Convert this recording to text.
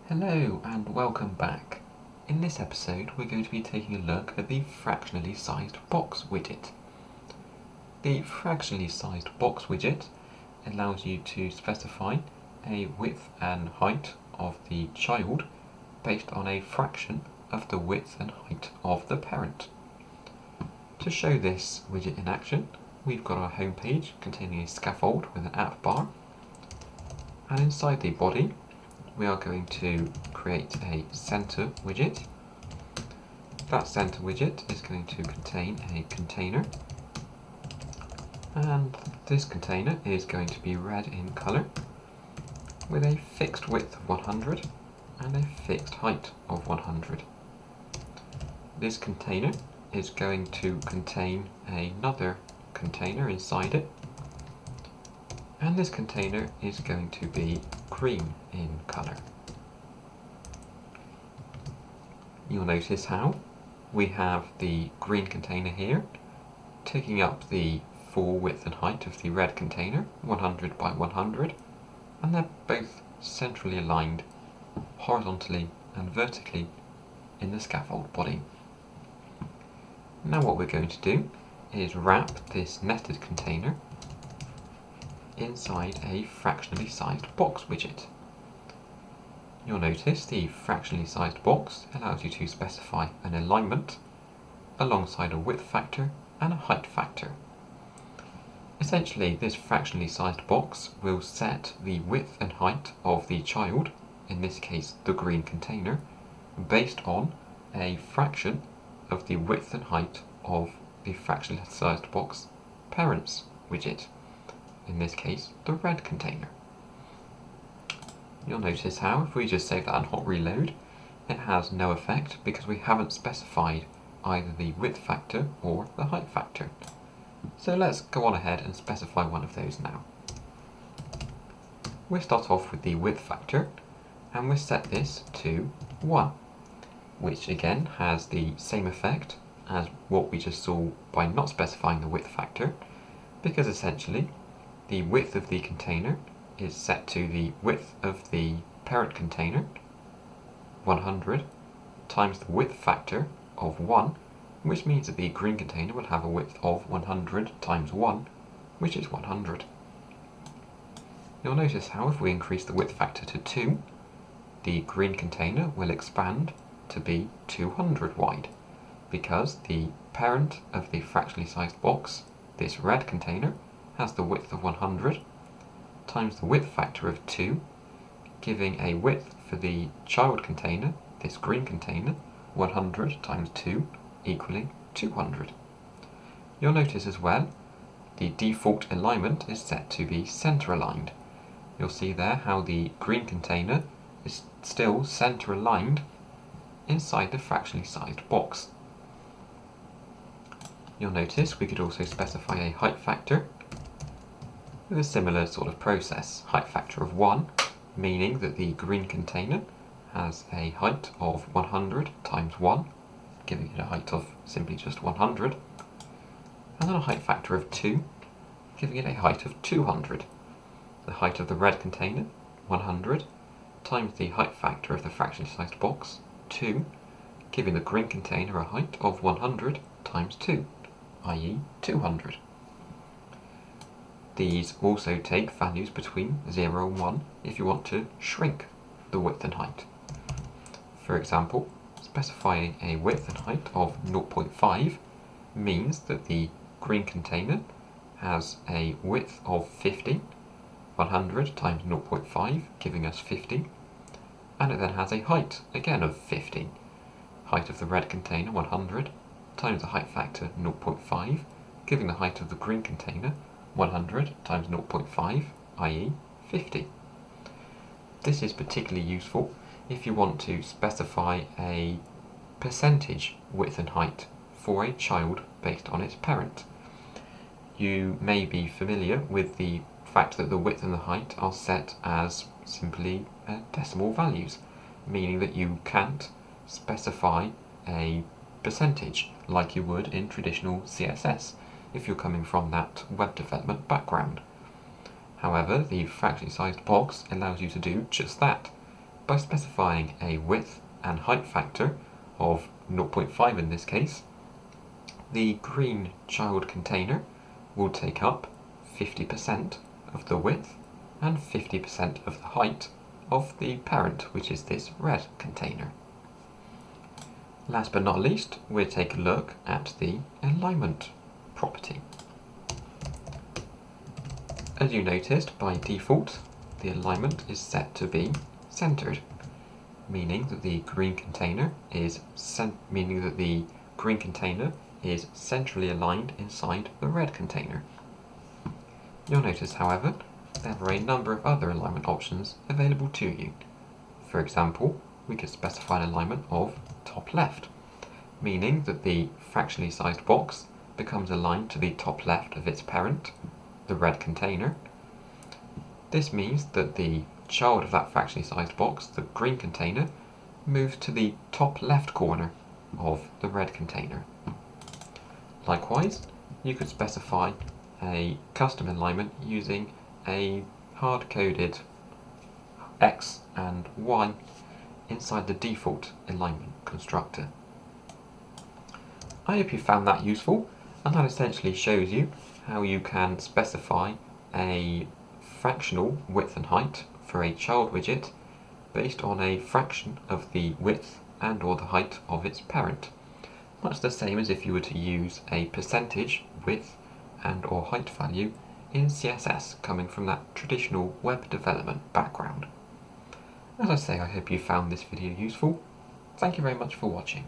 Hello and welcome back. In this episode we're going to be taking a look at the fractionally sized box widget. The fractionally sized box widget allows you to specify a width and height of the child based on a fraction of the width and height of the parent. To show this widget in action, we've got our home page containing a scaffold with an app bar, and inside the body we are going to create a center widget. That center widget is going to contain a container, and this container is going to be red in color with a fixed width of 100 and a fixed height of 100. This container is going to contain another container inside it, and this container is going to be green in colour. You'll notice how we have the green container here taking up the full width and height of the red container, 100 by 100, and they're both centrally aligned horizontally and vertically in the scaffold body. Now what we're going to do is wrap this nested container inside a fractionally sized box widget. You'll notice the fractionally sized box allows you to specify an alignment alongside a width factor and a height factor. Essentially, this fractionally sized box will set the width and height of the child, in this case the green container, based on a fraction of the width and height of the fractionally sized box parents widget, in this case the red container. You'll notice how if we just save that on hot reload, it has no effect because we haven't specified either the width factor or the height factor. So let's go on ahead and specify one of those now. We'll start off with the width factor, and we'll set this to 1, which again has the same effect as what we just saw by not specifying the width factor, because essentially the width of the container is set to the width of the parent container, 100, times the width factor of 1, which means that the green container will have a width of 100 times 1, which is 100. You'll notice how if we increase the width factor to 2, the green container will expand to be 200 wide, because the parent of the fractionally sized box, this red container, has the width of 100 times the width factor of 2, giving a width for the child container, this green container, 100 times 2 equaling 200. You'll notice as well the default alignment is set to be center aligned. You'll see there how the green container is still center aligned inside the fractionally sized box. You'll notice we could also specify a height factor with a similar sort of process. Height factor of 1, meaning that the green container has a height of 100 times 1, giving it a height of simply just 100, and then a height factor of 2, giving it a height of 200. The height of the red container, 100, times the height factor of the fractionally sized box, 2, giving the green container a height of 100 times 2, i.e. 200. These also take values between 0 and 1 if you want to shrink the width and height. For example, specifying a width and height of 0.5 means that the green container has a width of 50, 100 times 0.5 giving us 50, and it then has a height again of 50. Height of the red container 100 times the height factor 0.5, giving the height of the green container 100 times 0.5, i.e. 50. This is particularly useful if you want to specify a percentage width and height for a child based on its parent. You may be familiar with the fact that the width and the height are set as simply decimal values, meaning that you can't specify a percentage like you would in traditional CSS if you're coming from that web development background. However, the fractionally sized box allows you to do just that, by specifying a width and height factor of 0.5 in this case, the green child container will take up 50% of the width and 50% of the height of the parent, which is this red container. Last but not least, we'll take a look at the alignment property. As you noticed, by default, the alignment is set to be centered, meaning that the green container is centrally aligned inside the red container. You'll notice, however, there are a number of other alignment options available to you. For example, we could specify an alignment of top left, meaning that the fractionally sized box becomes aligned to the top left of its parent, the red container. This means that the child of that fractionally sized box, the green container, moves to the top left corner of the red container. Likewise, you could specify a custom alignment using a hard-coded X and Y inside the default alignment constructor. I hope you found that useful, and that essentially shows you how you can specify a fractional width and height for a child widget based on a fraction of the width and or the height of its parent. Much the same as if you were to use a percentage width and or height value in CSS coming from that traditional web development background. As I say, I hope you found this video useful. Thank you very much for watching.